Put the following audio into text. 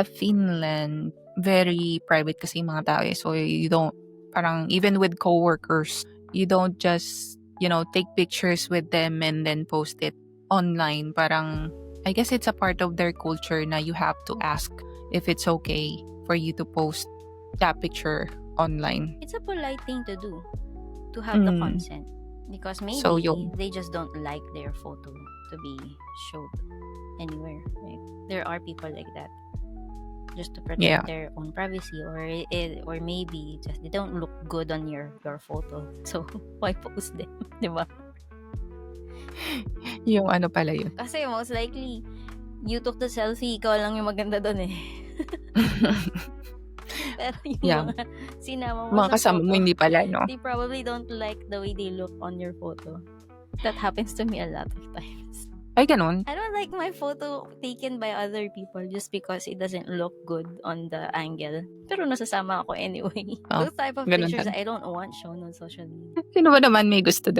sa Finland, very private kasi yung mga tao eh. So you don't, parang even with coworkers, you don't just, take pictures with them and then post it online. Parang, I guess it's a part of their culture na you have to ask if it's okay for you to post that picture online. It's a polite thing to do, to have the Mm. consent. Because maybe So, yun. they just don't like their photo to be showed anywhere. Like, there are people like that, just to protect Yeah. their own privacy, or maybe just they don't look good on your photo. So why post them, di ba? Yung ano pala yun. Kasi most likely you took the selfie, ikaw lang yung maganda doon eh. Pero yung Yeah. mga sinama mo Mga sa kasama mo photo, hindi pala, no? they probably don't like the way they look on your photo. That happens to me a lot of times. Ay, ganun? I don't like my photo taken by other people just because it doesn't look good on the angle. Pero nasasama ako anyway. Oh, Those type of ganun pictures talaga. I don't want shown on social media. Sino ba naman may gusto, diba?